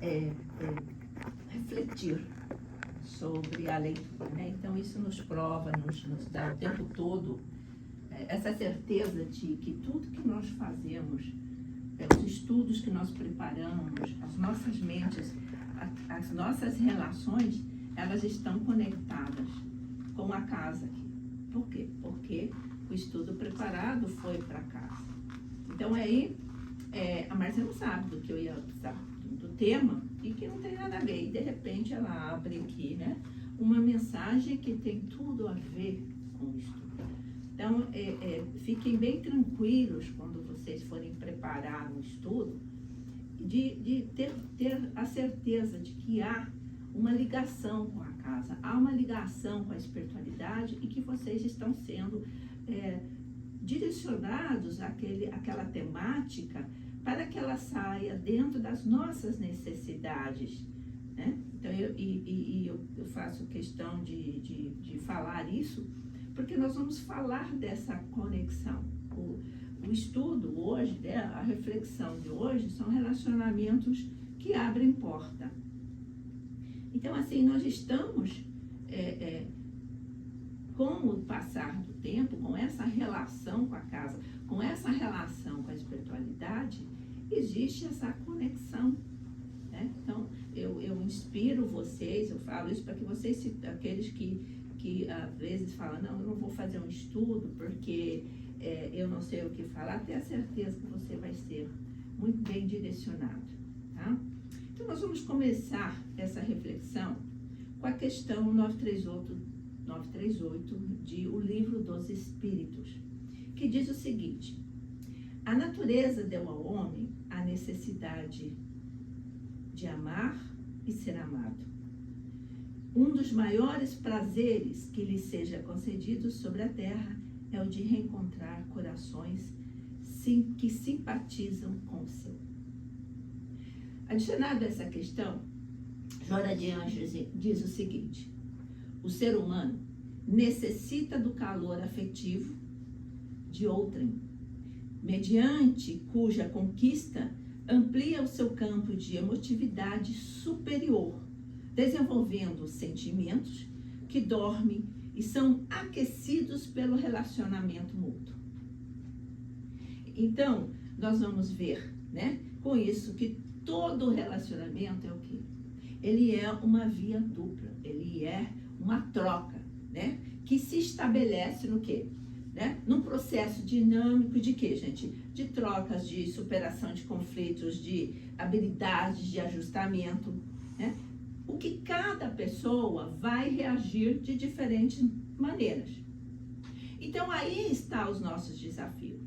é, refletir sobre a leitura, né? Então isso nos prova, nos dá o tempo todo essa certeza de que tudo que nós fazemos, os estudos que nós preparamos, as nossas mentes, as nossas relações, elas estão conectadas com a casa aqui. Por quê? Porque o estudo preparado foi para casa. Então aí, a Márcia não sabe do que eu ia precisar, do tema, e que não tem nada a ver. E de repente ela abre aqui, né, uma mensagem que tem tudo a ver com o estudo. Então, fiquem bem tranquilos quando vocês forem preparar um estudo, de ter a certeza de que há uma ligação com a casa, há uma ligação com a espiritualidade e que vocês estão sendo direcionados àquela temática para que ela saia dentro das nossas necessidades, né? Então, eu faço questão de falar isso, porque nós vamos falar dessa conexão. O estudo hoje, né, a reflexão de hoje, são relacionamentos que abrem porta. Então, assim, nós estamos, com o passar do tempo, com essa relação com a casa, com essa relação com a espiritualidade, existe essa conexão, né? Então, eu inspiro vocês, eu falo isso para que vocês, aqueles que às vezes falam, não, eu não vou fazer um estudo porque eu não sei o que falar, tenha certeza que você vai ser muito bem direcionado, tá? Então, nós vamos começar essa reflexão com a questão 938 de O Livro dos Espíritos, que diz o seguinte: a natureza deu ao homem a necessidade de amar e ser amado. Um dos maiores prazeres que lhe seja concedido sobre a terra é o de reencontrar corações que simpatizam com o seu. Adicionado a essa questão, Joana de Anjos diz o seguinte: o ser humano necessita do calor afetivo de outrem, mediante cuja conquista amplia o seu campo de emotividade superior, desenvolvendo sentimentos que dormem e são aquecidos pelo relacionamento mútuo. Então, nós vamos ver, né, com isso, que todo relacionamento é o quê? Ele é uma via dupla, ele é uma troca, né, que se estabelece no quê? Né? Num processo dinâmico de quê, gente? De trocas, de superação de conflitos, de habilidades de ajustamento, né? O que cada pessoa vai reagir de diferentes maneiras. Então, aí está os nossos desafios.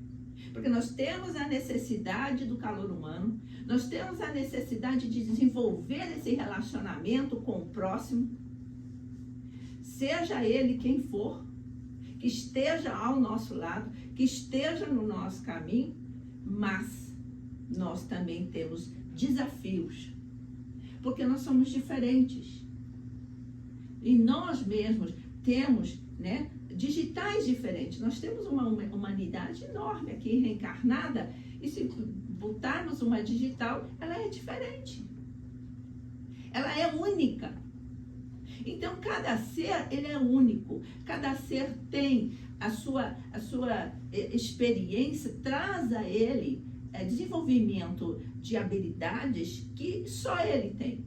Porque nós temos a necessidade do calor humano, nós temos a necessidade de desenvolver esse relacionamento com o próximo, seja ele quem for, que esteja ao nosso lado, que esteja no nosso caminho, mas nós também temos desafios, porque nós somos diferentes. E nós mesmos temos, né, digitais diferentes. Nós temos uma humanidade enorme aqui, reencarnada, e se botarmos uma digital, ela é diferente. Ela é única. Então, cada ser, ele é único. Cada ser tem a sua experiência, traz a ele desenvolvimento de habilidades que só ele tem.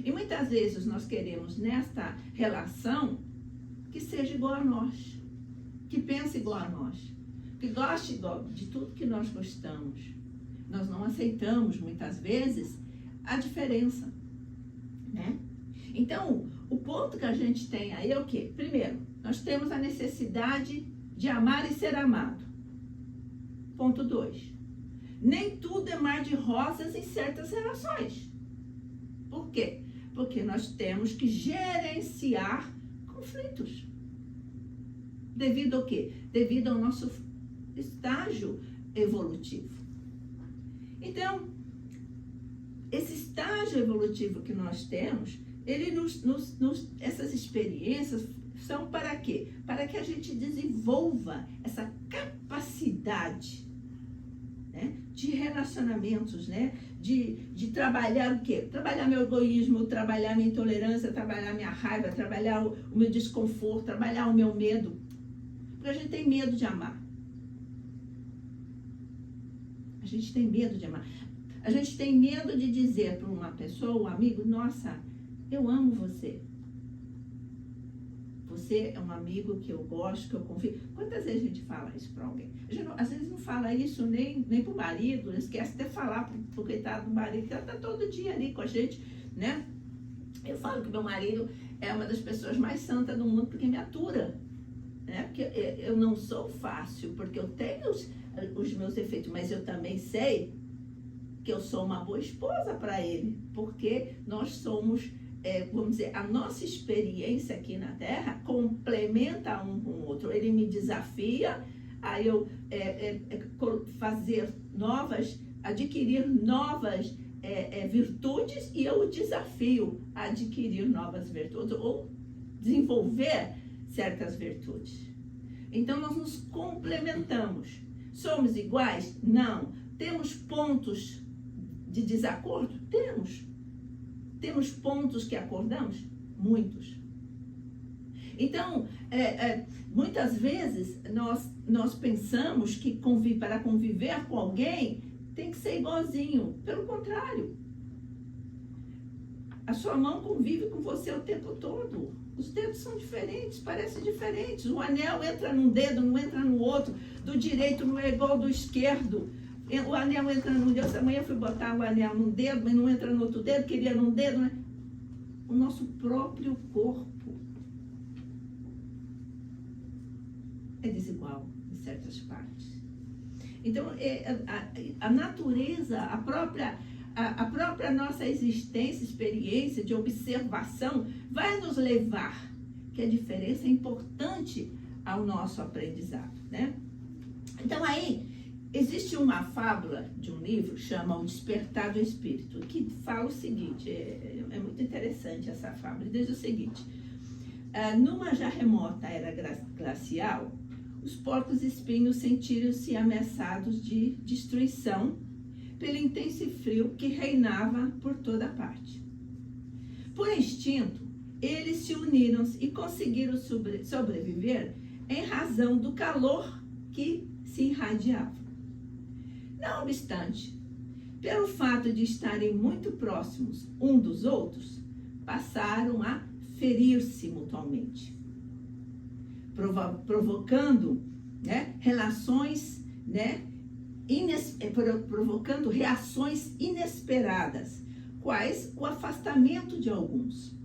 E muitas vezes nós queremos, nesta relação, que seja igual a nós, que pense igual a nós, que goste igual de tudo que nós gostamos. Nós não aceitamos, muitas vezes, a diferença, né? Então, o ponto que a gente tem aí é o quê? Primeiro, nós temos a necessidade de amar e ser amado. Ponto 2. Nem tudo é mar de rosas em certas relações. Por quê? Porque nós temos que gerenciar conflitos. Devido ao quê? Devido ao nosso estágio evolutivo. Então, esse estágio evolutivo que nós temos, ele essas experiências são para quê? Para que a gente desenvolva essa capacidade, né? De relacionamentos, né? De trabalhar o quê? Trabalhar meu egoísmo, trabalhar minha intolerância, trabalhar minha raiva, trabalhar o meu desconforto, trabalhar o meu medo. Porque a gente tem medo de amar. A gente tem medo de amar. A gente tem medo de dizer para uma pessoa, um amigo, nossa, eu amo você. Você é um amigo que eu gosto, que eu confio. Quantas vezes a gente fala isso para alguém? A gente, às vezes não fala isso nem para o marido, esquece de falar para o coitado do marido, que ela está todo dia ali com a gente, né? Eu falo que meu marido é uma das pessoas mais santas do mundo porque me atura, né? Porque eu não sou fácil, porque eu tenho os meus defeitos, mas eu também sei que eu sou uma boa esposa para ele, porque nós somos... vamos dizer, a nossa experiência aqui na Terra complementa um com o outro. Ele me desafia a eu adquirir novas virtudes, e eu o desafio a adquirir novas virtudes ou desenvolver certas virtudes. Então, nós nos complementamos. Somos iguais? Não. Temos pontos de desacordo? Temos. Temos pontos que acordamos? Muitos. Então, muitas vezes nós pensamos que para conviver com alguém tem que ser igualzinho. Pelo contrário. A sua mão convive com você o tempo todo. Os dedos são diferentes, parecem diferentes. O anel entra num dedo, não entra no outro. Do direito não é igual do esquerdo. O anel entra num dedo, essa manhã eu fui botar o anel num dedo, mas não entra no outro dedo, queria num dedo, né? O nosso próprio corpo é desigual em certas partes. Então, a natureza, a própria nossa existência, experiência de observação vai nos levar, que a diferença é importante ao nosso aprendizado, né? Então, aí... existe uma fábula de um livro que chama O Despertar do Espírito, que fala o seguinte, é muito interessante essa fábula, diz o seguinte: numa já remota era glacial, os porcos-espinhos sentiram-se ameaçados de destruição pelo intenso frio que reinava por toda parte. Por instinto, eles se uniram e conseguiram sobreviver em razão do calor que se irradiava. Não obstante, pelo fato de estarem muito próximos um dos outros, passaram a ferir-se mutuamente, provocando, né, provocando reações inesperadas, quais o afastamento de alguns.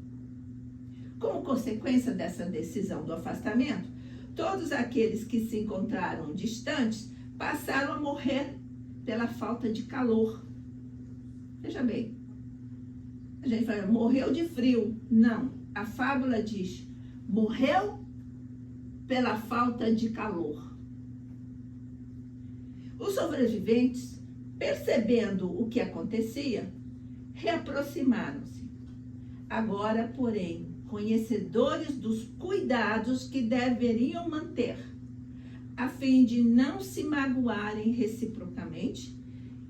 Como consequência dessa decisão do afastamento, todos aqueles que se encontraram distantes passaram a morrer pela falta de calor. Veja bem, a gente fala, morreu de frio. Não, a fábula diz, morreu pela falta de calor. Os sobreviventes, percebendo o que acontecia, reaproximaram-se. Agora, porém, conhecedores dos cuidados que deveriam manter, a fim de não se magoarem reciprocamente,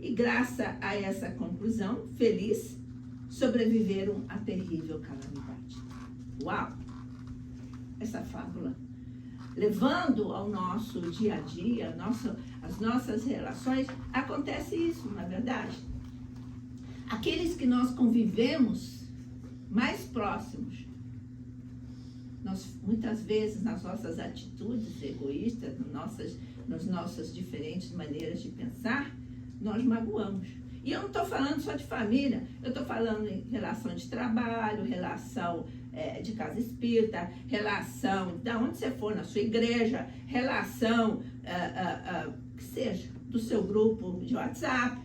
e graças a essa conclusão feliz, sobreviveram à terrível calamidade. Uau! Essa fábula, levando ao nosso dia a dia, as nossas relações, acontece isso, na verdade. Aqueles que nós convivemos mais próximos, nós, muitas vezes, nas nossas atitudes egoístas, nas nossas diferentes maneiras de pensar, nós magoamos. E eu não estou falando só de família, eu estou falando em relação de trabalho, relação de casa espírita, relação de onde você for, na sua igreja, relação, que seja, do seu grupo de WhatsApp.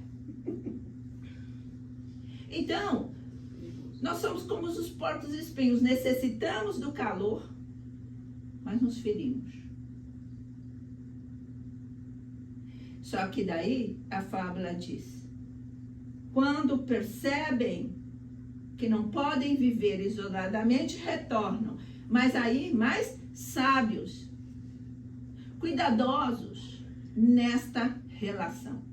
Então, nós somos como os porcos-espinhos, necessitamos do calor, mas nos ferimos. Só que daí a fábula diz, quando percebem que não podem viver isoladamente, retornam, mas aí mais sábios, cuidadosos nesta relação.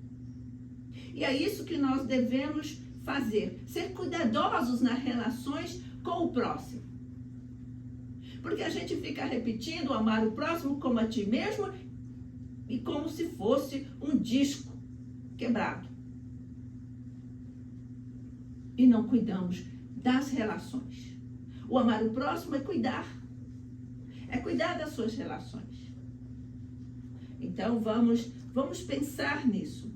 E é isso que nós devemos fazer, ser cuidadosos nas relações com o próximo. Porque a gente fica repetindo amar o próximo como a ti mesmo e como se fosse um disco quebrado. E não cuidamos das relações. O amar o próximo é cuidar das suas relações. Então vamos pensar nisso.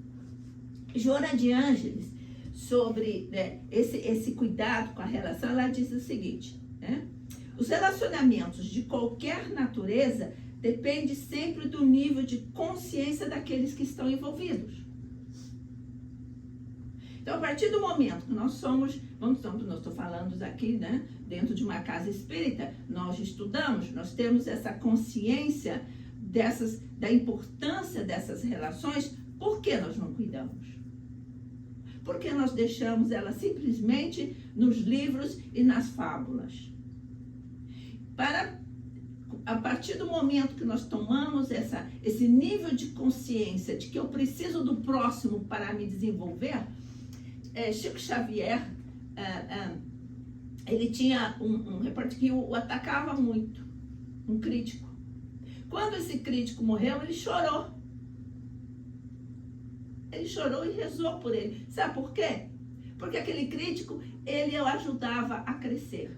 Joana de Ângeles, sobre esse cuidado com a relação, ela diz o seguinte, né? Os relacionamentos de qualquer natureza dependem sempre do nível de consciência daqueles que estão envolvidos. Então, a partir do momento que nós estou falando aqui, né, dentro de uma casa espírita, nós estudamos, nós temos essa consciência da importância dessas relações. Por que nós não cuidamos? Porque nós deixamos ela simplesmente nos livros e nas fábulas. A partir do momento que nós tomamos esse nível de consciência de que eu preciso do próximo para me desenvolver, Chico Xavier, ele tinha um repórter que o atacava muito, um crítico. Quando esse crítico morreu, ele chorou. Ele chorou e rezou por ele. Sabe por quê? Porque aquele crítico, ele o ajudava a crescer.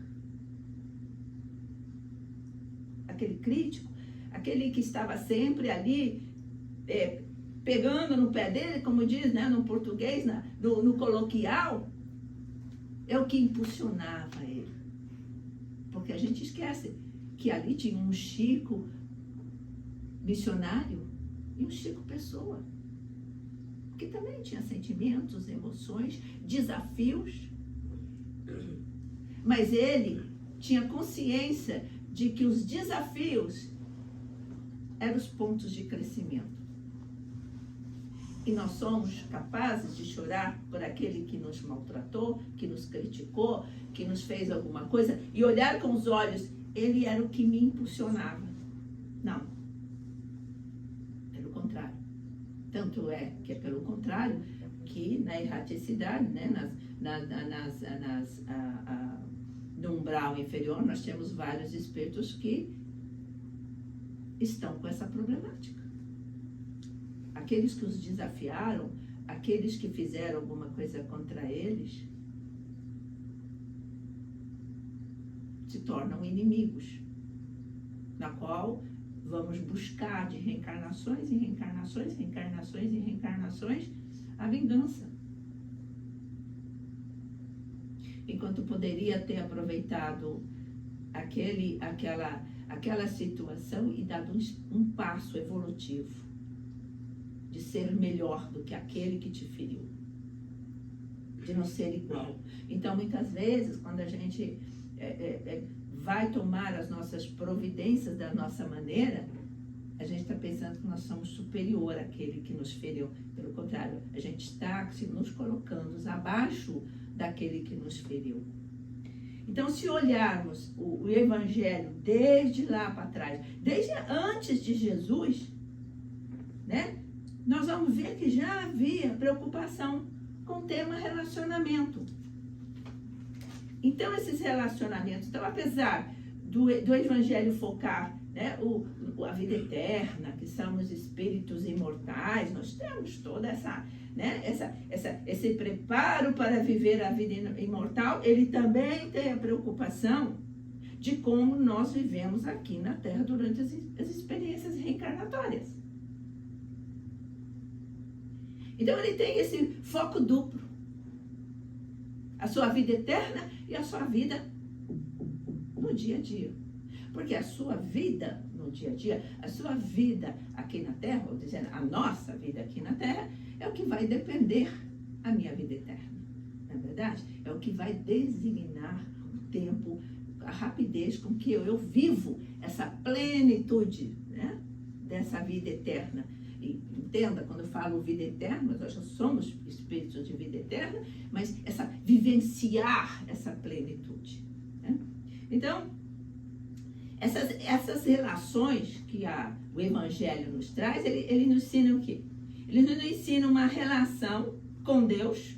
Aquele crítico, aquele que estava sempre ali, pegando no pé dele, como diz, né, no português, no coloquial, é o que impulsionava ele. Porque a gente esquece que ali tinha um Chico missionário e um Chico pessoa, que também tinha sentimentos, emoções, desafios, mas ele tinha consciência de que os desafios eram os pontos de crescimento. E nós somos capazes de chorar por aquele que nos maltratou, que nos criticou, que nos fez alguma coisa, e olhar com os olhos, ele era o que me impulsionava. Não. Pelo contrário. Tanto é que é pelo contrário que na erraticidade, né, no umbral inferior, nós temos vários espíritos que estão com essa problemática. Aqueles que os desafiaram, aqueles que fizeram alguma coisa contra eles, se tornam inimigos, na qual vamos buscar de reencarnações em reencarnações, reencarnações e reencarnações, a vingança. Enquanto poderia ter aproveitado aquela situação e dado um passo evolutivo de ser melhor do que aquele que te feriu, de não ser igual. Então, muitas vezes, quando a gente vai tomar as nossas providências da nossa maneira, a gente está pensando que nós somos superior àquele que nos feriu. Pelo contrário, a gente está nos colocando abaixo daquele que nos feriu. Então, se olharmos o Evangelho desde lá para trás, desde antes de Jesus, né, nós vamos ver que já havia preocupação com o tema relacionamento. Então, esses relacionamentos, então, apesar do Evangelho focar, né, a vida eterna, que somos espíritos imortais, nós temos toda esse preparo para viver a vida imortal, ele também tem a preocupação de como nós vivemos aqui na Terra durante as experiências reencarnatórias. Então, ele tem esse foco duplo. A sua vida eterna e a sua vida no dia a dia. Porque a sua vida no dia a dia, a sua vida aqui na Terra, ou dizendo, a nossa vida aqui na Terra, é o que vai depender a minha vida eterna. Não é verdade? É o que vai designar o tempo, a rapidez com que eu vivo essa plenitude, né, dessa vida eterna. E entenda, quando eu falo vida eterna, nós já somos espíritos de vida eterna, mas vivenciar essa plenitude, né? Então, essas relações que o Evangelho nos traz, ele nos ensina o quê? Ele nos ensina uma relação com Deus,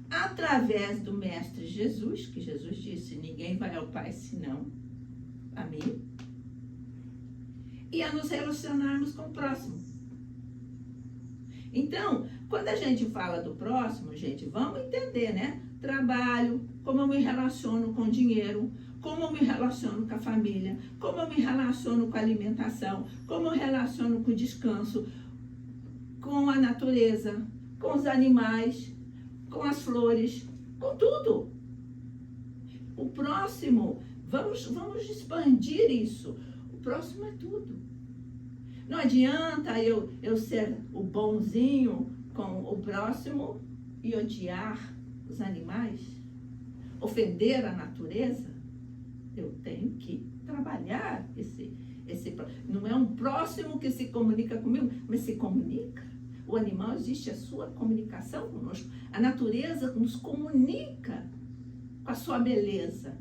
através do Mestre Jesus, que Jesus disse, ninguém vai ao Pai senão a mim, e a nos relacionarmos com o próximo. Então, quando a gente fala do próximo, gente, vamos entender, né? Trabalho, como eu me relaciono com dinheiro, como eu me relaciono com a família, como eu me relaciono com a alimentação, como eu me relaciono com o descanso, com a natureza, com os animais, com as flores, com tudo. O próximo, vamos expandir isso. O próximo é tudo. Não adianta eu ser o bonzinho com o próximo e odiar os animais, ofender a natureza. Eu tenho que trabalhar esse não é um próximo que se comunica comigo, mas se comunica. O animal, existe a sua comunicação conosco. A natureza nos comunica com a sua beleza.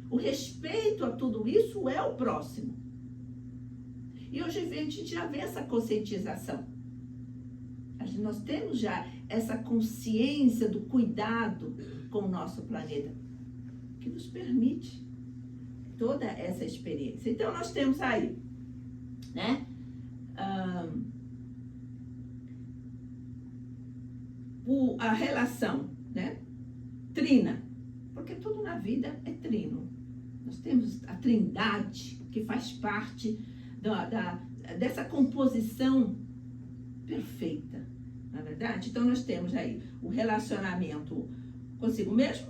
O respeito a tudo isso é o próximo. E hoje a gente já vê essa conscientização. Nós temos já essa consciência do cuidado com o nosso planeta, que nos permite toda essa experiência. Então, nós temos aí, né? A relação, né? Trina, porque tudo na vida é trino. Nós temos a trindade, que faz parte dessa composição perfeita, na verdade? Então, nós temos aí o relacionamento consigo mesmo,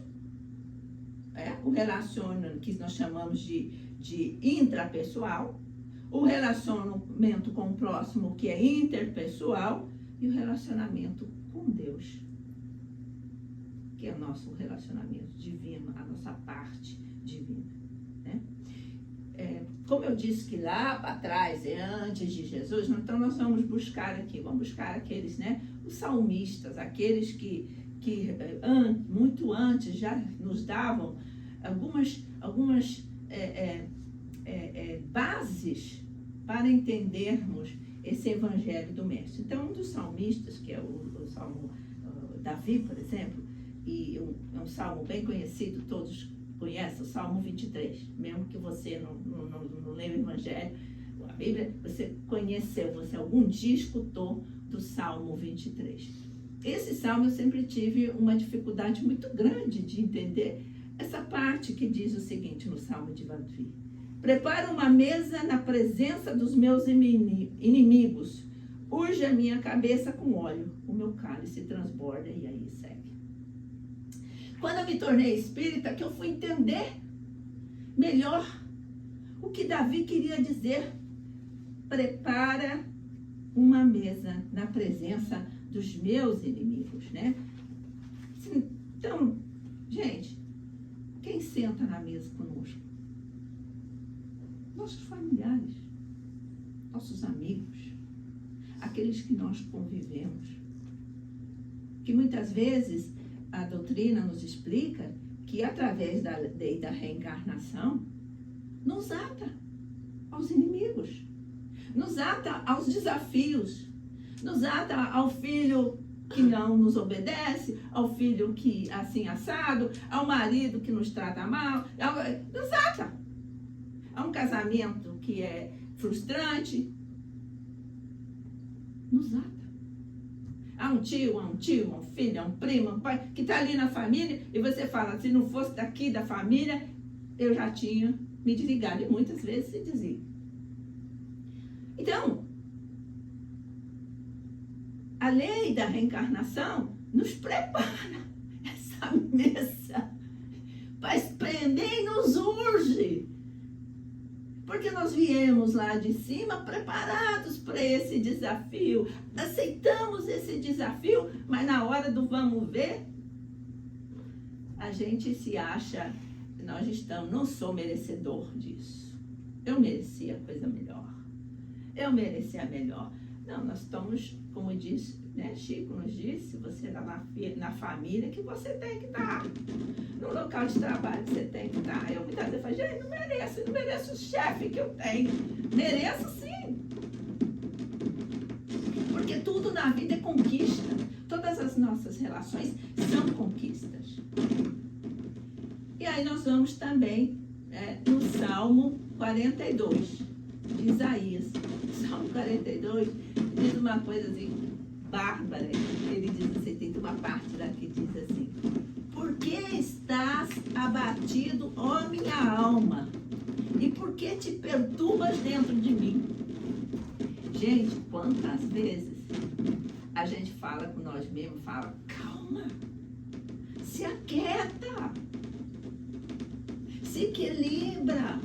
o relacionamento que nós chamamos de intrapessoal, o relacionamento com o próximo, que é interpessoal, e o relacionamento com Deus, que é o nosso relacionamento divino, a nossa parte divina, né? Como eu disse que lá atrás, antes de Jesus, então nós vamos buscar aqueles, né? Os salmistas, aqueles que muito antes já nos davam algumas bases para entendermos esse evangelho do Mestre. Então, um dos salmistas, que é o salmo Davi, por exemplo, e é um salmo bem conhecido, todos conhecem, o Salmo 23, mesmo que você não leia o evangelho, a Bíblia, você conheceu, você algum dia escutou do Salmo 23. Esse salmo eu sempre tive uma dificuldade muito grande de entender essa parte que diz o seguinte no Salmo de Davi: prepara uma mesa na presença dos meus inimigos, unge a minha cabeça com óleo, o meu cálice transborda, e aí segue. Quando eu me tornei espírita, que eu fui entender melhor o que Davi queria dizer. Prepara uma mesa na presença dos meus inimigos, né? Então, gente, quem senta na mesa conosco? Nossos familiares, nossos amigos, aqueles que nós convivemos. Que muitas vezes a doutrina nos explica que através da lei da reencarnação nos ata aos inimigos, nos ata aos desafios, nos ata ao filho que não nos obedece, ao filho que assim assado, ao marido que nos trata mal, nos ata a um casamento que é frustrante, nos ata. Há um tio, um filho, um primo, um pai, que está ali na família, e você fala, se não fosse daqui da família, eu já tinha me desligado. E muitas vezes se desliga. Então, a lei da reencarnação nos prepara essa mesa para espreender e nos urge. Porque nós viemos lá de cima preparados para esse desafio. Aceitamos esse desafio, mas na hora do vamos ver, a gente se acha, nós estamos, não sou merecedor disso. Eu merecia coisa melhor. Eu merecia melhor. Não, nós estamos, como disse, né, Chico nos disse, você está na família que você tem que estar. No local de trabalho que você tem que estar. Eu muitas vezes falo, gente, não mereço o chefe que eu tenho. Mereço sim. Porque tudo na vida é conquista. Todas as nossas relações são conquistas. E aí nós vamos também no Salmo 42, de Isaías. Salmo 42 diz uma coisa assim, bárbara. Ele diz assim, tem uma parte lá que diz assim: por que estás abatido, ó minha alma? E por que te perturbas dentro de mim? Gente, quantas vezes a gente fala com nós mesmos, fala, calma, se aquieta, se equilibra.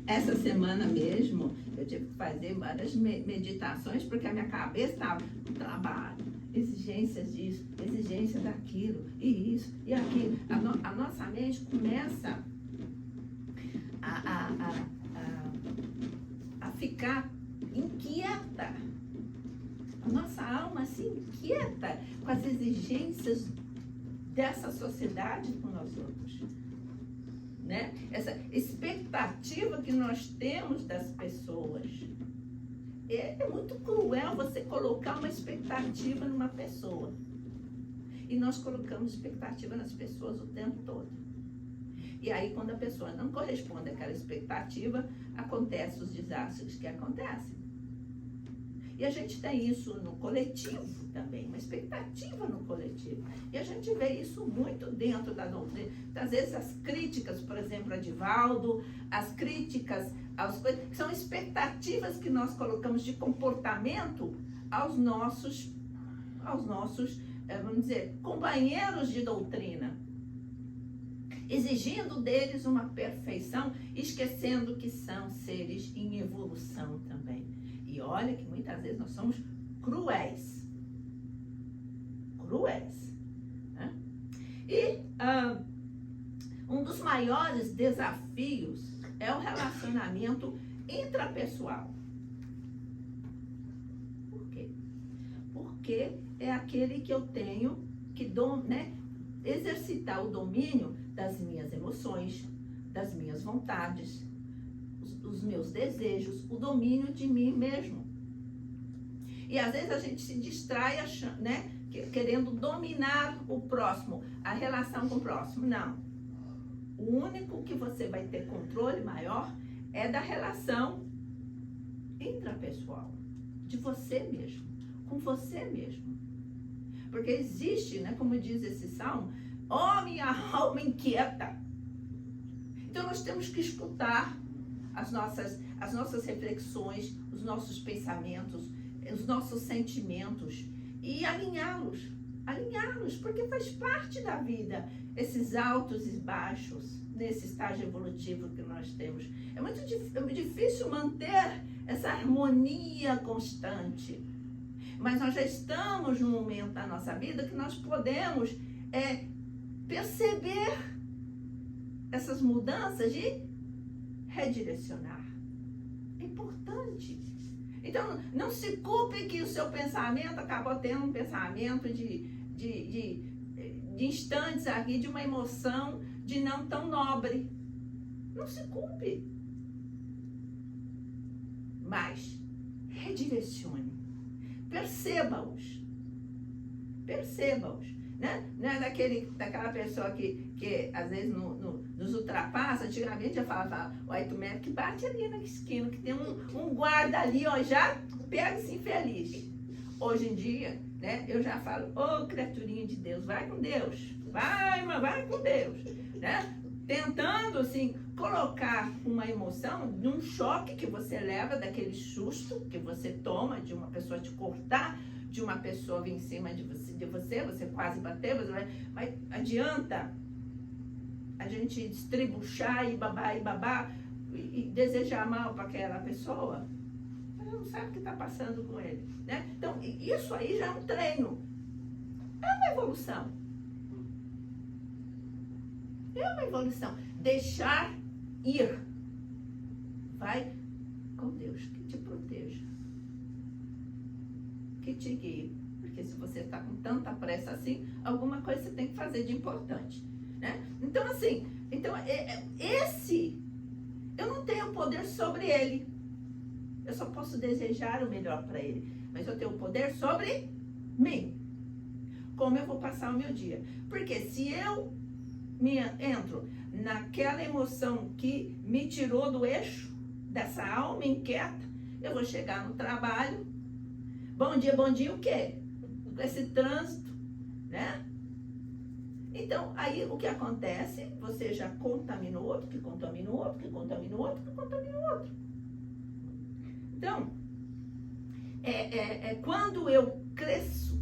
Essa semana mesmo, eu tive que fazer várias meditações, porque a minha cabeça estava no trabalho, exigências disso, exigência daquilo, e isso, e aquilo. A nossa mente começa a ficar inquieta. A nossa alma se inquieta com as exigências dessa sociedade com nós outros. Né? Essa expectativa que nós temos das pessoas. É muito cruel você colocar uma expectativa numa pessoa. E nós colocamos expectativa nas pessoas o tempo todo. E aí, quando a pessoa não corresponde àquela expectativa, acontecem os desastres que acontecem. E a gente tem isso no coletivo também, uma expectativa no coletivo. E a gente vê isso muito dentro da doutrina. Às vezes as críticas, por exemplo, a Divaldo, as críticas às coisas, são expectativas que nós colocamos de comportamento aos nossos, vamos dizer, companheiros de doutrina. Exigindo deles uma perfeição, esquecendo que são seres em evolução também. E olha que muitas vezes nós somos cruéis. Cruéis. Né? E um dos maiores desafios é o relacionamento intrapessoal. Por quê? Porque é aquele que eu tenho que exercitar o domínio das minhas emoções, das minhas vontades, os meus desejos, o domínio de mim mesmo. E às vezes a gente se distrai achando, querendo dominar o próximo, a relação com o próximo. Não. O único que você vai ter controle maior é da relação intrapessoal, de você mesmo, com você mesmo. Porque existe, como diz esse salmo, ó minha alma inquieta. Então nós temos que escutar as nossas reflexões, os nossos pensamentos, os nossos sentimentos e alinhá-los, porque faz parte da vida, esses altos e baixos, nesse estágio evolutivo que nós temos. É muito difícil manter essa harmonia constante, mas nós já estamos num momento da nossa vida que nós podemos perceber essas mudanças de redirecionar. É importante. Então, não se culpe que o seu pensamento acabou tendo um pensamento de instantes aqui, de uma emoção de não tão nobre. Não se culpe. Mas redirecione. Perceba-os. Perceba-os. Né? Não é daquela pessoa que às vezes nos ultrapassa. Antigamente já falava, uai, tu mesmo que bate ali na esquina, que tem um guarda ali, ó, já pega-se infeliz. Hoje em dia, eu já falo, ô criaturinha de Deus, vai com Deus, vai com Deus, né? Tentando, assim, colocar uma emoção num choque que você leva, daquele susto que você toma de uma pessoa te cortar, de uma pessoa vir em cima de você quase bateu, mas adianta a gente estribuchar e babá e desejar mal para aquela pessoa? Ela não sabe o que está passando com ele, né? Então, isso aí já é um treino, é uma evolução. É uma evolução. Deixar ir. Vai com Deus, que te proteja, que te guie. Porque se você está com tanta pressa assim, alguma coisa você tem que fazer de importante, né? Então, assim, esse, eu não tenho poder sobre ele. Eu só posso desejar o melhor para ele. Mas eu tenho poder sobre mim. Como eu vou passar o meu dia? Porque se eu entro naquela emoção que me tirou do eixo, dessa alma inquieta, eu vou chegar no trabalho, bom dia, o quê? Com esse trânsito, né? Então, aí o que acontece? Você já contamina o outro, que contamina o outro, que contamina o outro, que contamina o outro. Então, quando eu cresço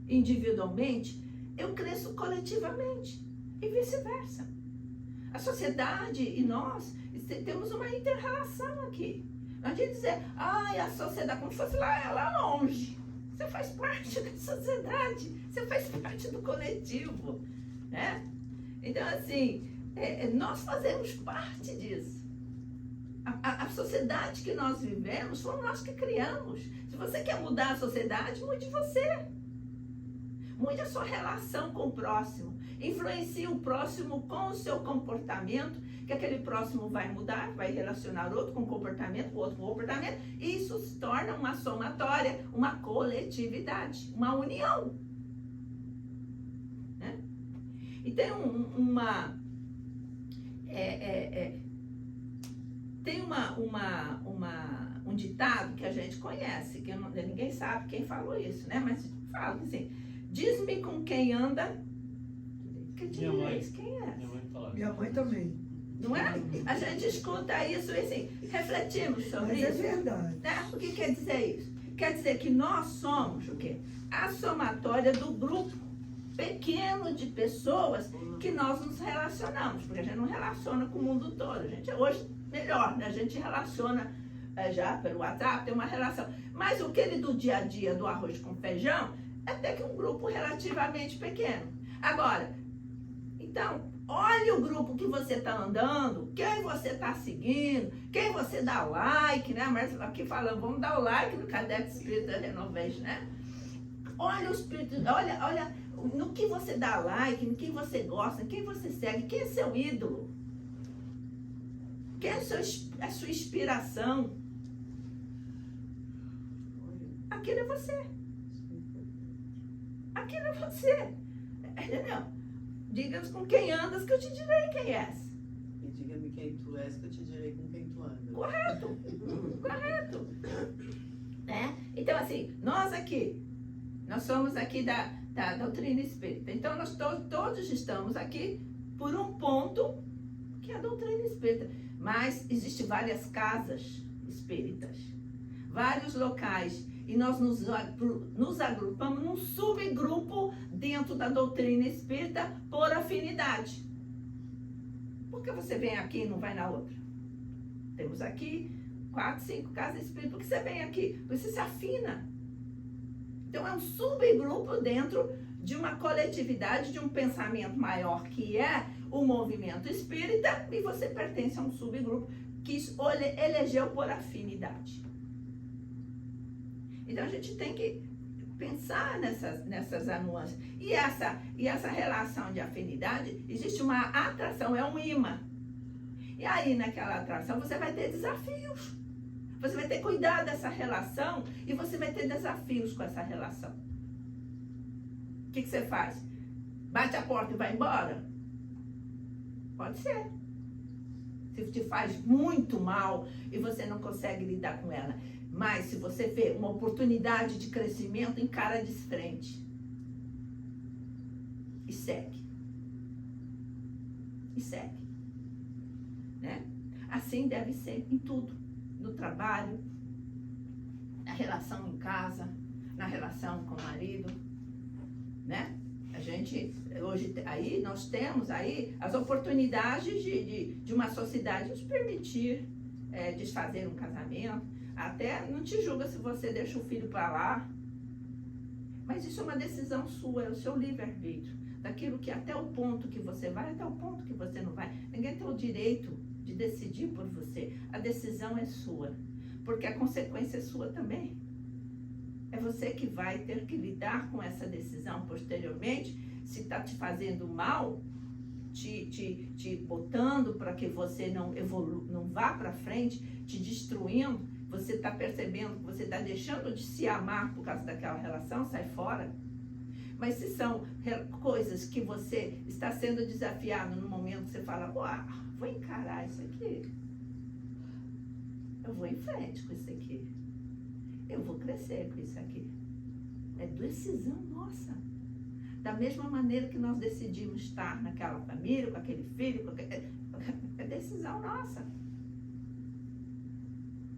individualmente, eu cresço coletivamente e vice-versa. A sociedade e nós temos uma inter-relação aqui. Não adianta dizer, a sociedade, como se fosse lá longe. Você faz parte da sociedade, você faz parte do coletivo, né? Então, assim, nós fazemos parte disso. A sociedade que nós vivemos, fomos nós que criamos. Se você quer mudar a sociedade, mude você. Mude a sua relação com o próximo. Influencie o próximo com o seu comportamento, que aquele próximo vai mudar, vai relacionar outro com comportamento, outro com comportamento, e isso se torna uma somatória, uma coletividade, uma união. Né? E tem um ditado que a gente conhece, que ninguém sabe quem falou isso, né? Mas fala assim, diz-me com quem anda, que direis quem é. Minha mãe também. Não é? A gente escuta isso e assim, refletimos sobre isso. Mas é verdade. Né? O que quer dizer isso? Quer dizer que nós somos o quê? A somatória do grupo pequeno de pessoas que nós nos relacionamos, porque a gente não relaciona com o mundo todo. A gente hoje, melhor, né? A gente relaciona já pelo WhatsApp, tem uma relação. Mas aquele do dia a dia, do arroz com feijão, é até que um grupo relativamente pequeno. Agora, então, olha o grupo que você está andando, quem você está seguindo, quem você dá like, né? Mas aqui falando, vamos dar o like no Cadeco Espírita Renovation, né? Olha o espírito, olha no que você dá like, no que você gosta, quem você segue, quem é seu ídolo, quem é a sua inspiração. Aquilo é você. Aquilo é você. Entendeu? Diga-nos com quem andas que eu te direi quem és. E diga-me quem tu és que eu te direi com quem tu andas. Correto. Correto. Né? Então, assim, nós somos aqui da doutrina espírita. Então, nós todos estamos aqui por um ponto que é a doutrina espírita. Mas existem várias casas espíritas, vários locais. E nós nos agrupamos num subgrupo dentro da doutrina espírita por afinidade. Por que você vem aqui e não vai na outra? Temos aqui 4, 5 casas espíritas. Por que você vem aqui? Porque você se afina. Então é um subgrupo dentro de uma coletividade, de um pensamento maior que é o movimento espírita, e você pertence a um subgrupo que elegeu por afinidade. Então a gente tem que pensar nessas nuances. E essa relação de afinidade, existe uma atração, é um imã. E aí naquela atração você vai ter desafios. Você vai ter que cuidar dessa relação e você vai ter desafios com essa relação. O que você faz? Bate a porta e vai embora? Pode ser. Se te faz muito mal e você não consegue lidar com ela. Mas se você vê uma oportunidade de crescimento, encara de frente. E segue. E segue. Né? Assim deve ser em tudo. No trabalho, na relação em casa, na relação com o marido. Né? A gente, hoje, aí nós temos aí as oportunidades de uma sociedade nos permitir desfazer um casamento. Até não te julga se você deixa o filho para lá. Mas isso é uma decisão sua, é o seu livre-arbítrio. Daquilo que até o ponto que você vai, até o ponto que você não vai. Ninguém tem o direito de decidir por você. A decisão é sua. Porque a consequência é sua também. É você que vai ter que lidar com essa decisão posteriormente. Se está te fazendo mal, te botando para que você não vá para frente, te destruindo. você está percebendo que você está deixando de se amar por causa daquela relação, sai fora. Mas se são coisas que você está sendo desafiado no momento que você fala, uau, vou encarar isso aqui. Eu vou em frente com isso aqui. Eu vou crescer com isso aqui. É decisão nossa. Da mesma maneira que nós decidimos estar naquela família, com aquele filho, é decisão nossa.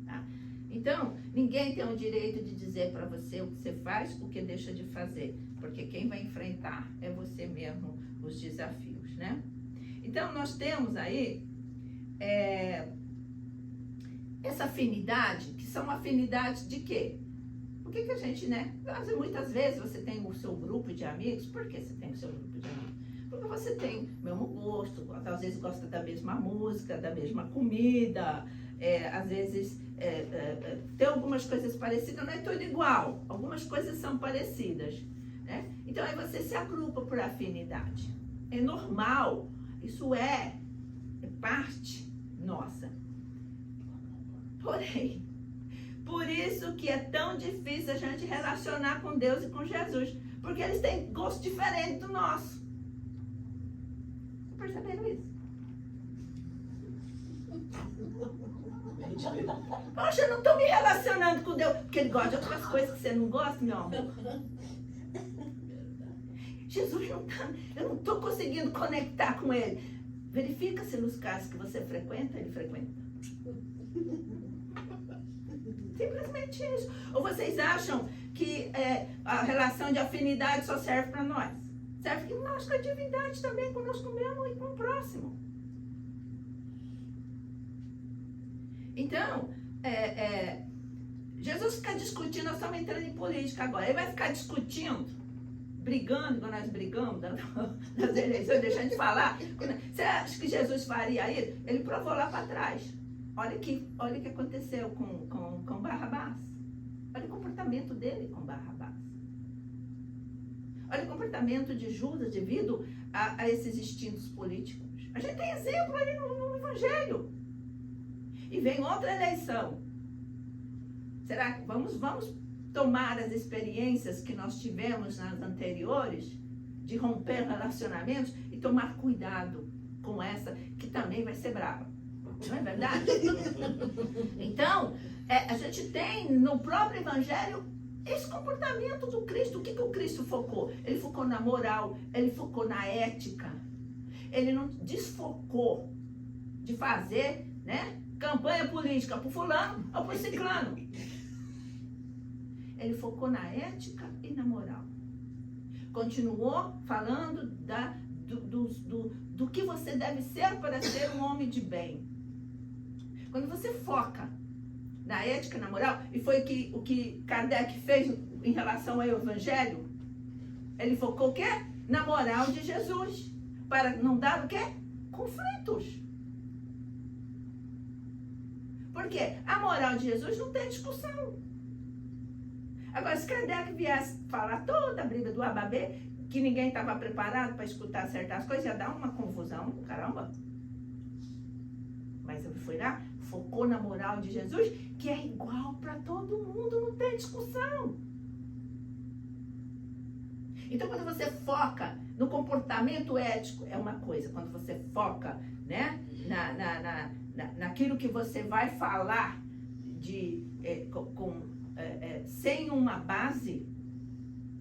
Tá? Então, ninguém tem o direito de dizer para você o que você faz, o que deixa de fazer. Porque quem vai enfrentar é você mesmo os desafios, né? Então, nós temos aí essa afinidade, que são afinidades de quê? Por que a gente, né? Muitas vezes você tem o seu grupo de amigos. Por que você tem o seu grupo de amigos? Porque você tem o mesmo gosto, às vezes gosta da mesma música, da mesma comida, às vezes tem algumas coisas parecidas, não é tudo igual, algumas coisas são parecidas, né? Então aí você se agrupa por afinidade. É normal, isso é parte nossa. Porém, por isso que é tão difícil a gente relacionar com Deus e com Jesus. Porque eles têm gosto diferente do nosso. Perceberam isso? Poxa, eu não estou me relacionando com Deus. Porque ele gosta de outras coisas que você não gosta, meu amor. Jesus não está... Eu não estou conseguindo conectar com ele. Verifica se nos casos que você frequenta, ele frequenta. Simplesmente isso. Ou vocês acham que a relação de afinidade só serve para nós? Serve que nós com a divindade também, conosco mesmo e com o próximo. Então, Jesus fica discutindo, nós estamos entrando em política agora. Ele vai ficar discutindo, brigando, igual nós brigamos nas eleições, deixando de falar. Você acha que Jesus faria isso? Ele provou lá para trás. Olha o que aconteceu com Barrabás. Olha o comportamento dele com Barrabás. Olha o comportamento de Judas devido a esses instintos políticos. A gente tem exemplo aí no Evangelho. E vem outra eleição. Será que vamos tomar as experiências que nós tivemos nas anteriores, de romper relacionamentos e tomar cuidado com essa, que também vai ser brava. Não é verdade? Então, a gente tem no próprio Evangelho esse comportamento do Cristo. O que o Cristo focou? Ele focou na moral, ele focou na ética. Ele não desfocou de fazer, né, campanha política para o fulano ou para o ciclano. Ele focou na ética e na moral. Continuou falando do que você deve ser para ser um homem de bem. Quando você foca na ética e na moral, e foi o que Kardec fez em relação ao Evangelho, ele focou o quê? Na moral de Jesus, para não dar o quê? Conflitos. Porque a moral de Jesus não tem discussão. Agora, se Kardec viesse falar toda a briga do Ababê, que ninguém estava preparado para escutar certas coisas, ia dar uma confusão, caramba. Mas ele foi lá, focou na moral de Jesus, que é igual para todo mundo, não tem discussão. Então, quando você foca no comportamento ético, é uma coisa. Quando você foca, né, naquilo que você vai falar sem uma base,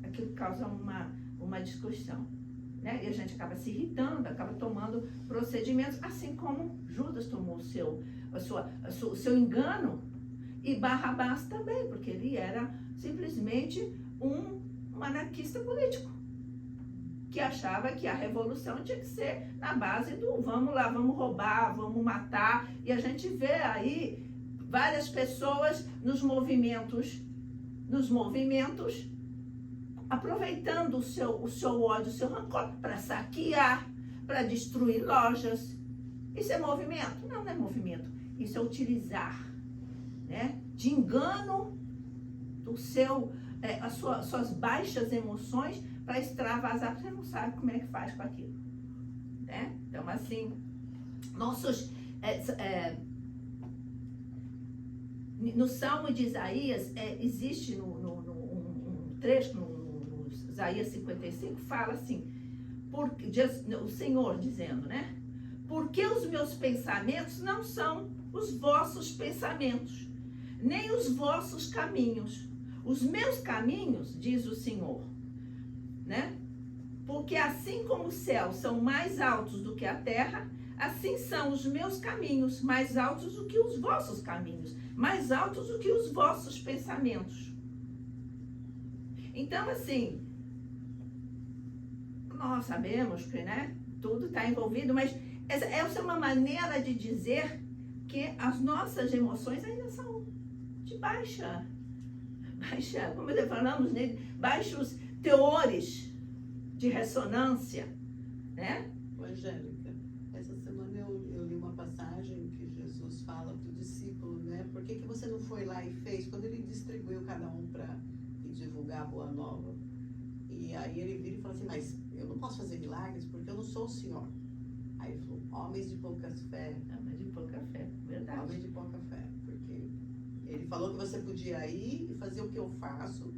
aquilo causa uma discussão. Né? E a gente acaba se irritando, acaba tomando procedimentos, assim como Judas tomou o seu engano, e Barrabás também, porque ele era simplesmente um anarquista político, que achava que a revolução tinha que ser na base do vamos lá, vamos roubar, vamos matar, e a gente vê aí várias pessoas nos movimentos, aproveitando o seu ódio, o seu rancor, para saquear, para destruir lojas. Isso é movimento? Não, não é movimento. Isso é utilizar, né, de engano suas baixas emoções para extravasar, porque você não sabe como é que faz com aquilo. Né? Então, No Salmo de Isaías, existe um trecho, no Isaías 55, fala assim, o Senhor dizendo, né? Porque os meus pensamentos não são os vossos pensamentos, nem os vossos caminhos. Os meus caminhos, diz o Senhor, né? Porque assim como os céus são mais altos do que a terra, assim são os meus caminhos mais altos do que os vossos caminhos, mais altos do que os vossos pensamentos. Então, assim, nós sabemos que, né, tudo está envolvido, mas essa é uma maneira de dizer que as nossas emoções ainda são de baixa, como falamos, né, baixos teores de ressonância, né? Angélica, essa semana eu li uma passagem que Jesus fala para o discípulo, né? Por que você não foi lá e fez? Quando ele distribuiu cada um para divulgar a boa nova. E aí ele vira e fala assim, mas eu não posso fazer milagres porque eu não sou o Senhor. Aí ele falou, homens de pouca fé. Homens de pouca fé, verdade. Homens de pouca fé, porque ele falou que você podia ir e fazer o que eu faço,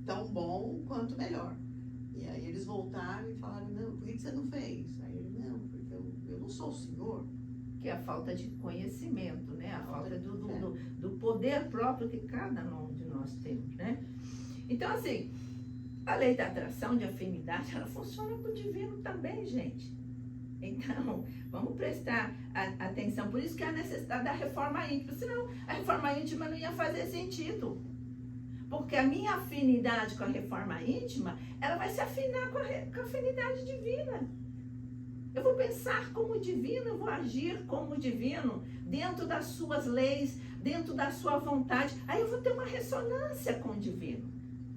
tão bom quanto melhor. E aí eles voltaram e falaram, não, por que você não fez? Aí ele, não, porque eu não sou o Senhor. Que é a falta de conhecimento, né? A falta do poder próprio que cada um de nós temos, né? Então, assim, a lei da atração, de afinidade, ela funciona com o divino também, gente. Então, vamos prestar atenção. Por isso que há a necessidade da reforma íntima. Senão, a reforma íntima não ia fazer sentido. Porque a minha afinidade com a reforma íntima, ela vai se afinar com a afinidade divina. Eu vou pensar como divino, eu vou agir como divino, dentro das suas leis, dentro da sua vontade. Aí eu vou ter uma ressonância com o divino,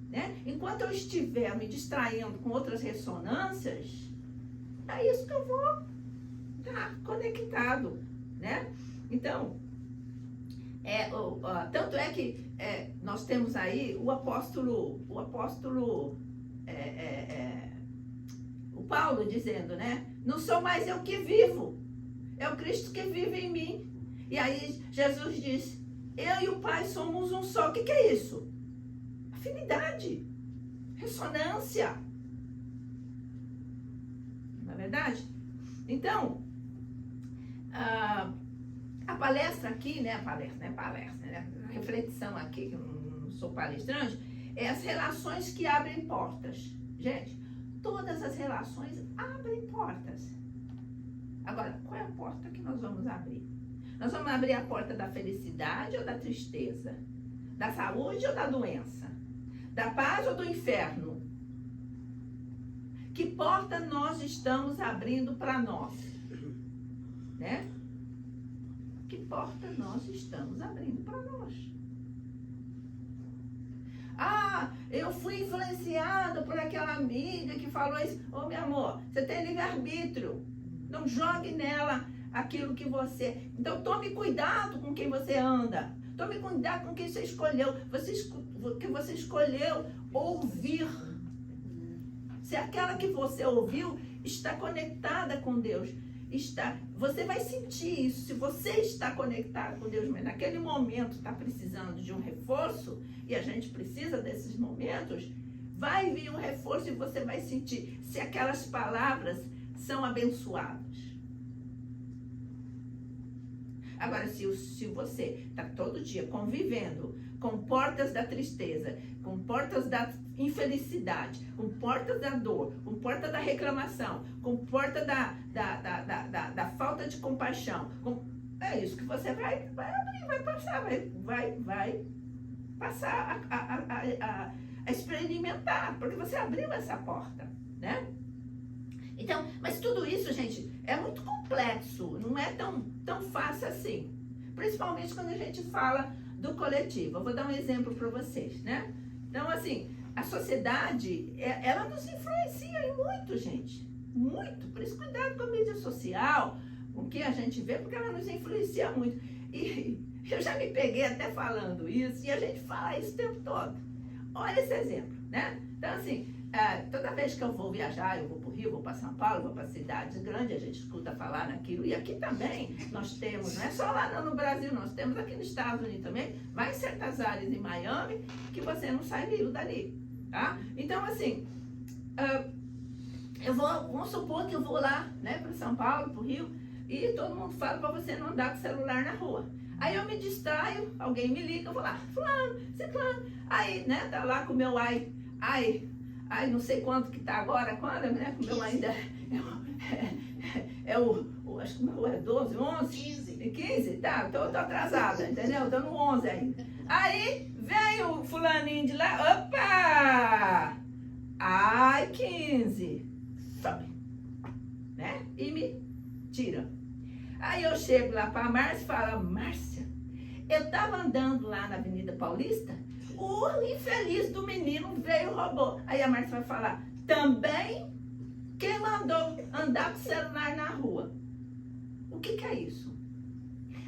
né? Enquanto eu estiver me distraindo com outras ressonâncias, é isso que eu vou estar conectado, né? Então, tanto é que nós temos aí o apóstolo o Paulo dizendo, né? Não sou mais eu que vivo, é o Cristo que vive em mim. E aí Jesus diz, eu e o Pai somos um só. O que é isso? Afinidade, ressonância. Não é verdade? Então, a palestra aqui, né? A reflexão aqui, que eu não sou palestrante, é as relações que abrem portas. Gente, todas as relações abrem portas. Agora, qual é a porta que nós vamos abrir? Nós vamos abrir a porta da felicidade ou da tristeza? Da saúde ou da doença? Da paz ou do inferno? Que porta nós estamos abrindo para nós? Né? Que porta nós estamos abrindo para nós? Ah, eu fui influenciada por aquela amiga que falou isso. Ô, meu amor, você tem livre-arbítrio. Não jogue nela aquilo que você... Então, tome cuidado com quem você anda. Tome cuidado com quem você escolheu. Que você escolheu ouvir. Se aquela que você ouviu está conectada com Deus, você vai sentir isso. Se você está conectado com Deus, mas naquele momento está precisando de um reforço, e a gente precisa desses momentos, vai vir um reforço e você vai sentir se aquelas palavras são abençoadas. Agora, se você está todo dia convivendo com portas da tristeza, com portas da infelicidade, com portas da dor, com porta da reclamação, com porta da falta de compaixão, é isso que você vai abrir, vai passar a experimentar, porque você abriu essa porta, né? Então, mas tudo isso, gente, é muito complexo, não é tão fácil assim. Principalmente quando a gente fala do coletivo. Eu vou dar um exemplo para vocês, né? Então, assim, a sociedade, ela nos influencia em muito, gente. Muito. Por isso, cuidado com a mídia social, com o que a gente vê, porque ela nos influencia muito. E eu já me peguei até falando isso, e a gente fala isso o tempo todo. Olha esse exemplo, né? Então, assim, toda vez que eu vou viajar, eu vou para o Rio, vou para São Paulo, vou para cidades grandes, a gente escuta falar naquilo. E aqui também nós temos, não é só lá no Brasil, nós temos aqui nos Estados Unidos também, vai em certas áreas em Miami que você não sai vivo dali, tá? Então, assim, vamos supor que eu vou lá, né, para São Paulo, para o Rio, e todo mundo fala para você não andar com o celular na rua. Aí eu me distraio, alguém me liga, eu vou lá, fulano, ciclano. Aí, né, tá lá com o meu não sei quanto que tá agora, né, o meu ainda acho que o meu é 12, 11, 15, tá, tô atrasada, entendeu? Tô no 11 ainda. Aí, vem o fulaninho de lá, opa! 15, sobe, né, e me tira. Aí eu chego lá pra Márcia e falo, Márcia, eu tava andando lá na Avenida Paulista, o infeliz do menino veio e roubou. Aí a Márcia vai falar, também quem mandou andar com o celular na rua? O que é isso?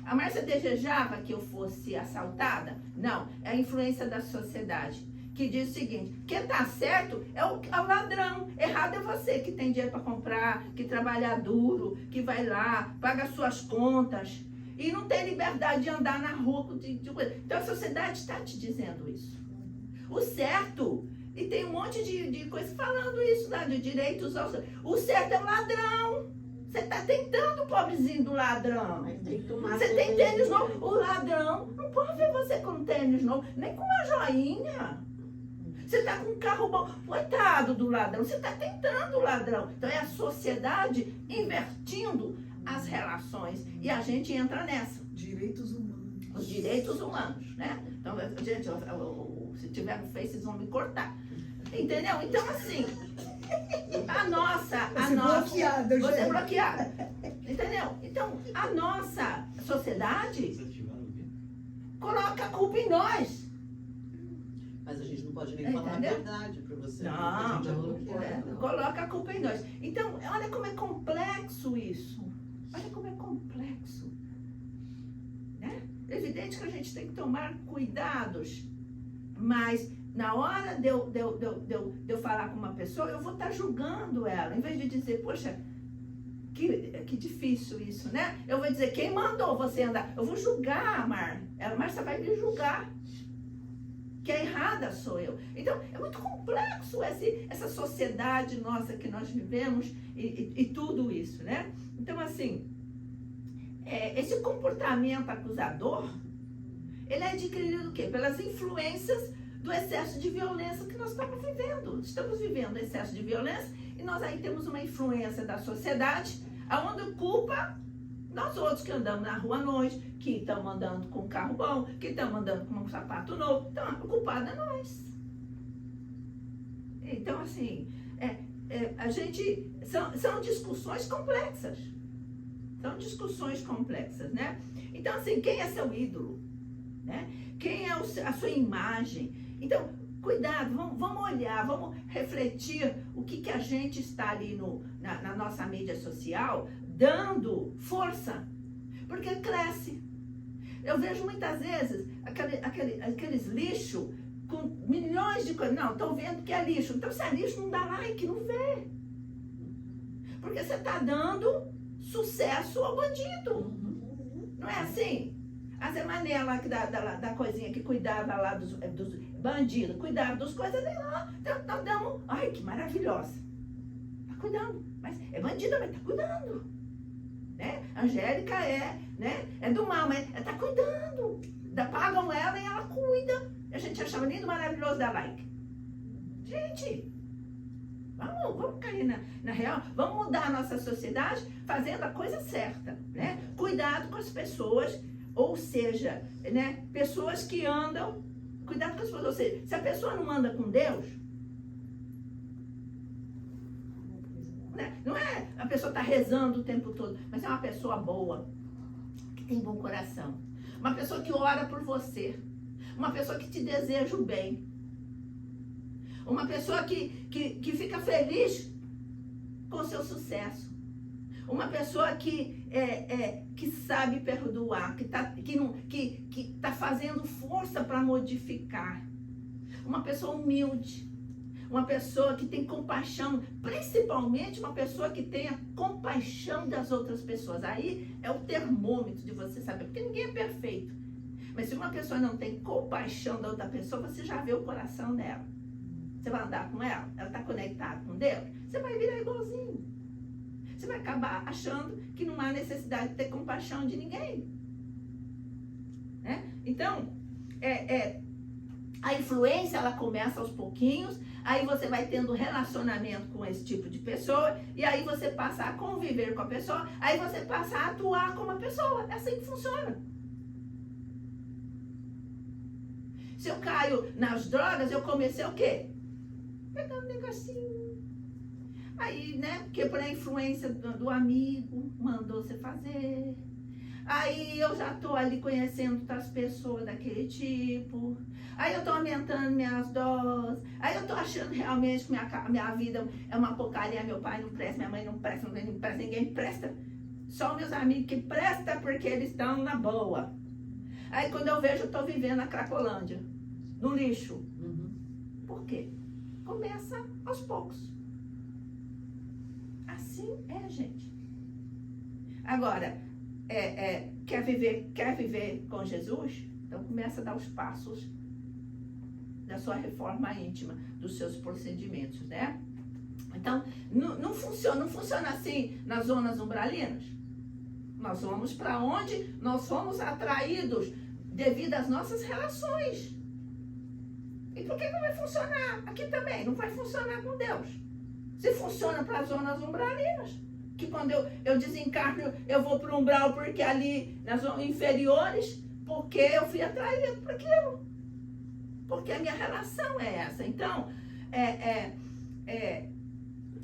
A Márcia desejava que eu fosse assaltada? Não, é a influência da sociedade, que diz o seguinte, quem tá certo é o ladrão, errado é você que tem dinheiro para comprar, que trabalha duro, que vai lá, paga suas contas, e não tem liberdade de andar na rua. Então a sociedade está te dizendo isso. O certo, e tem um monte de coisa falando isso lá, de direitos. O certo é o ladrão. Você está tentando o pobrezinho do ladrão. Você tem tênis novo. O ladrão não pode ver você com tênis novo, nem com uma joinha. Você está com um carro bom. Coitado do ladrão. Você está tentando o ladrão. Então é a sociedade invertindo as relações. E a gente entra nessa. Direitos humanos. Os direitos humanos, né? Então, gente, se tiver no Face, vocês vão me cortar. Entendeu? Então, assim, você é bloqueada. Entendeu? Então, a nossa sociedade coloca a culpa em nós. Mas a gente não pode nem falar a verdade para você. Não, coloca a culpa em nós. Então, olha como é complexo isso. Olha como é complexo. Né? É evidente que a gente tem que tomar cuidados, mas na hora de eu falar com uma pessoa, eu vou estar julgando ela, em vez de dizer, poxa, que difícil isso, né? Eu vou dizer, quem mandou você andar? Eu vou julgar a Márcia vai me julgar. Que é errada sou eu. Então, é muito complexo essa sociedade nossa que nós vivemos e tudo isso, né? Então, assim, esse comportamento acusador, ele é adquirido do quê? Pelas influências do excesso de violência que nós estamos vivendo. Estamos vivendo excesso de violência e nós aí temos uma influência da sociedade, aonde culpa nós outros que andamos na rua à noite, que estamos andando com um carro bom, que estamos andando com um sapato novo. Então, o culpado é nós. Então, assim, a gente... São discussões complexas. São discussões complexas, né? Então, assim, quem é seu ídolo? Né? Quem é a sua imagem? Então, cuidado, vamos olhar, vamos refletir o que a gente está ali na nossa mídia social dando força, porque cresce. Eu vejo muitas vezes aqueles lixo com milhões de coisas. Não, estão vendo que é lixo. Então, se é lixo, não dá like, não vê. Porque você está dando sucesso ao bandido. Não é assim? A Zé Mané lá, da coisinha que cuidava lá dos bandidos, cuidava dos coisas dele lá. Então, tá dando, ai, que maravilhosa. Tá cuidando. Mas é bandida, mas tá cuidando. Né? Angélica é do mal, mas ela tá cuidando. Pagam ela e ela cuida. A gente achava lindo, maravilhoso dar like. Gente, vamos cair na real. Vamos mudar a nossa sociedade fazendo a coisa certa. Né? Cuidado com as pessoas, ou seja, né, pessoas que andam. Cuidado com as pessoas, ou seja, se a pessoa não anda com Deus, não é a pessoa está rezando o tempo todo, mas é uma pessoa boa, que tem bom coração. Uma pessoa que ora por você. Uma pessoa que te deseja o bem. Uma pessoa que fica feliz com o seu sucesso. Uma pessoa que sabe perdoar, que tá fazendo força para modificar. Uma pessoa humilde. uma pessoa que tem compaixão, principalmente uma pessoa que tenha compaixão das outras pessoas. Aí é o termômetro de você saber, porque ninguém é perfeito. Mas se uma pessoa não tem compaixão da outra pessoa, você já vê o coração dela. Você vai andar com ela, ela está conectada com Deus, você vai virar igualzinho. Você vai acabar achando que não há necessidade de ter compaixão de ninguém. Né? Então, a influência, ela começa aos pouquinhos, aí você vai tendo relacionamento com esse tipo de pessoa, e aí você passa a conviver com a pessoa, aí você passa a atuar como a pessoa. É assim que funciona. Se eu caio nas drogas, eu comecei o quê? Pegando um negocinho. Aí, né, porque por a influência do amigo, mandou você fazer. Aí eu já tô ali conhecendo outras pessoas daquele tipo. Aí eu tô aumentando minhas doses. Aí eu tô achando realmente que minha vida é uma porcaria. Meu pai não presta, minha mãe não presta, ninguém presta. Só meus amigos que prestam porque eles estão na boa. Aí quando eu vejo, eu tô vivendo a Cracolândia, no lixo. Uhum. Por quê? Começa aos poucos. Assim é, gente. Agora, quer viver com Jesus? Então começa a dar os passos da sua reforma íntima, dos seus procedimentos, né? Então, não funciona assim nas zonas umbralinas. Nós vamos para onde nós fomos atraídos devido às nossas relações. E por que não vai funcionar aqui também? Não vai funcionar com Deus. Se funciona para as zonas umbralinas, que quando eu desencarno, eu vou para o umbral, porque ali nas zonas inferiores, porque eu fui atraído por aquilo. Porque a minha relação é essa. Então,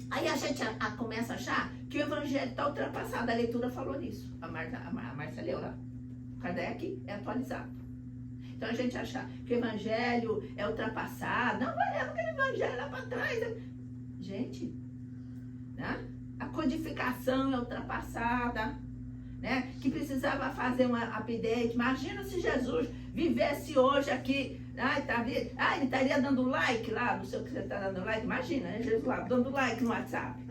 aí a gente começa a achar que o evangelho está ultrapassado. A leitura falou nisso. A Márcia leu lá. O Kardec é atualizado. Então a gente acha que o evangelho é ultrapassado. Não, vai aquele evangelho lá para trás. Gente, né? A codificação é ultrapassada, né? Que precisava fazer um update. Imagina se Jesus vivesse hoje aqui. Ele estaria dando like lá, não sei o que você está dando like. Imagina, né? Jesus lá dando like no WhatsApp.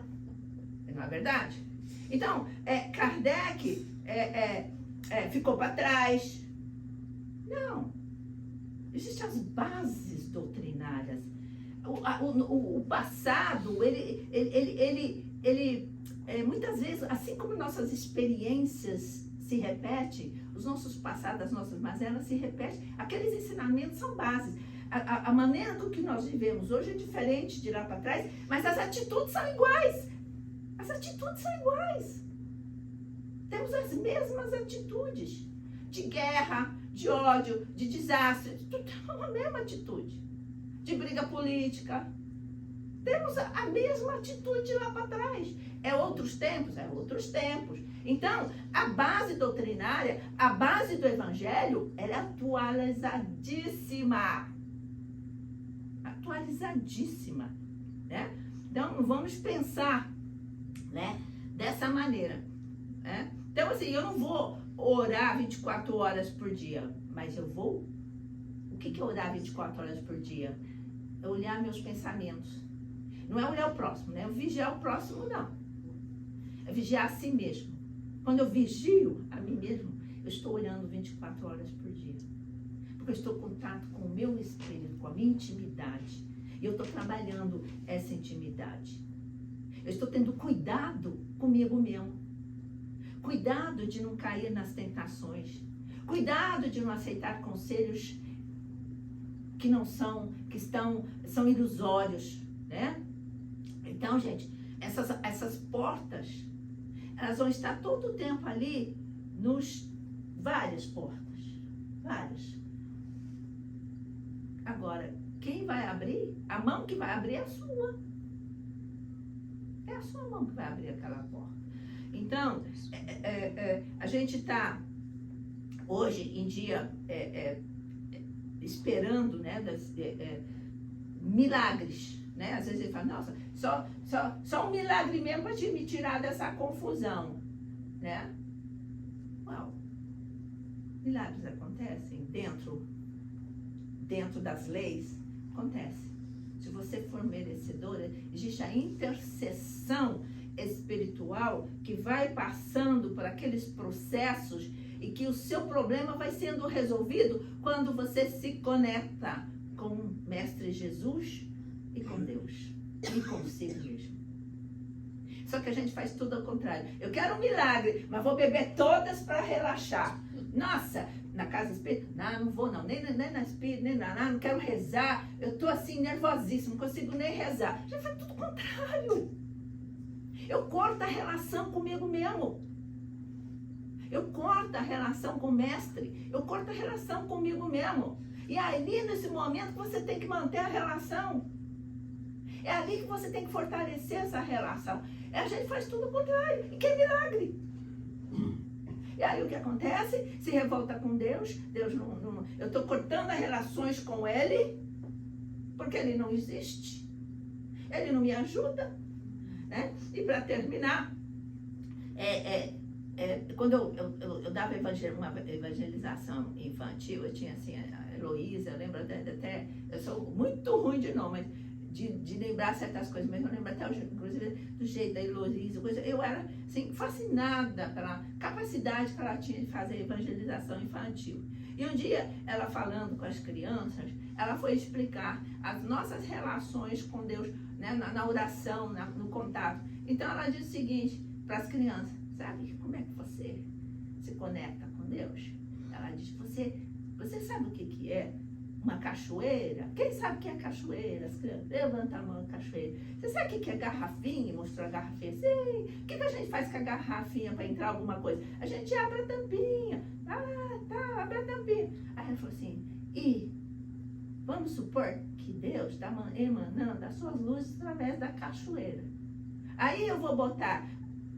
Não é verdade? Então, Kardec ficou para trás. Não. Existem as bases doutrinárias. O passado, ele muitas vezes, assim como nossas experiências se repetem, os nossos passados, as nossas mazelas se repetem, aqueles ensinamentos são bases. A maneira com que nós vivemos hoje é diferente de lá para trás, mas as atitudes são iguais. As atitudes são iguais. Temos as mesmas atitudes de guerra, de ódio, de desastre, tudo é a mesma atitude. De briga política. Temos a mesma atitude lá para trás. É outros tempos? É outros tempos. Então, a base doutrinária, a base do evangelho, ela é atualizadíssima. Atualizadíssima. Né? Então, vamos pensar, né, dessa maneira. Né? Então, assim, eu não vou orar 24 horas por dia, mas eu vou... O que é orar 24 horas por dia? É olhar meus pensamentos. Não é olhar o próximo, né? Vigiar o próximo, não. É vigiar a si mesmo. Quando eu vigio a mim mesmo, eu estou olhando 24 horas por dia. Porque eu estou em contato com o meu espírito, com a minha intimidade. E eu estou trabalhando essa intimidade. Eu estou tendo cuidado comigo mesmo. Cuidado de não cair nas tentações. Cuidado de não aceitar conselhos que não são, são ilusórios, né? Então, gente, essas portas, elas vão estar todo o tempo ali várias portas, várias. Agora, quem vai abrir? A mão que vai abrir é a sua. É a sua mão que vai abrir aquela porta. Então, a gente está, hoje em dia, esperando, né, milagres, né? Às vezes ele fala, nossa, só um milagre mesmo para me tirar dessa confusão, né? Uau! Milagres acontecem dentro das leis? Acontece. Se você você for merecedora, existe a intercessão espiritual que vai passando por aqueles processos e que o seu problema vai sendo resolvido quando você se conecta com o Mestre Jesus e com Deus e consigo mesmo. Só que a gente faz tudo ao contrário. Eu quero um milagre, mas vou beber todas para relaxar. Nossa, na casa espírita, não vou não, nem na espírita, nem não quero rezar. Eu tô assim nervosíssimo, não consigo nem rezar. Já faz tudo o contrário. Eu corto a relação comigo mesmo. Eu corto a relação com o mestre. Eu corto a relação comigo mesmo. E é ali, nesse momento, que você tem que manter a relação. É ali que você tem que fortalecer essa relação. A gente faz tudo o contrário. E que milagre! E aí o que acontece? Se revolta com Deus. Deus não, eu estou cortando as relações com Ele, porque Ele não existe. Ele não me ajuda. Né? E para terminar, quando eu dava uma evangelização infantil, eu tinha assim, a Heloísa, eu lembro até, eu sou muito ruim de nome, de lembrar certas coisas, mas eu lembro até, inclusive, do jeito da Heloísa, eu era assim, fascinada pela capacidade que ela tinha de fazer evangelização infantil. E um dia, ela falando com as crianças, ela foi explicar as nossas relações com Deus, né, na oração, no contato. Então, ela disse o seguinte para as crianças: sabe como é que você se conecta com Deus? Ela diz: você sabe o que é uma cachoeira? Quem sabe o que é cachoeira? As crianças, levanta a mão, cachoeira. Você sabe o que é garrafinha? Mostrou a garrafinha. Sim. O que a gente faz com a garrafinha para entrar alguma coisa? A gente abre a tampinha. Tá, abre a tampinha. Aí ela falou assim: e vamos supor que Deus está emanando as suas luzes através da cachoeira. Aí eu vou botar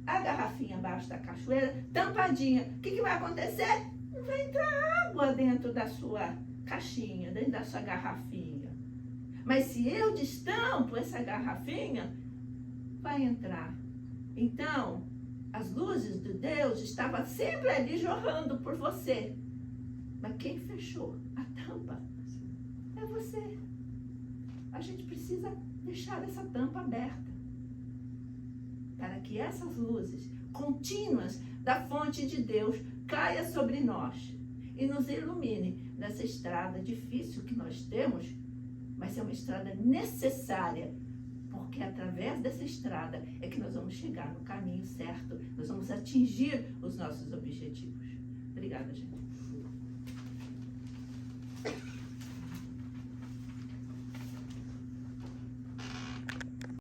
a garrafinha abaixo da cachoeira, tampadinha. O que vai acontecer? Vai entrar água dentro da sua caixinha, dentro da sua garrafinha. Mas se eu destampo essa garrafinha, vai entrar. Então, as luzes de Deus estavam sempre ali jorrando por você. Mas quem fechou a tampa é você. A gente precisa deixar essa tampa aberta, para que essas luzes contínuas da fonte de Deus caia sobre nós e nos ilumine nessa estrada difícil que nós temos, mas é uma estrada necessária, porque através dessa estrada é que nós vamos chegar no caminho certo, nós vamos atingir os nossos objetivos. Obrigada, gente.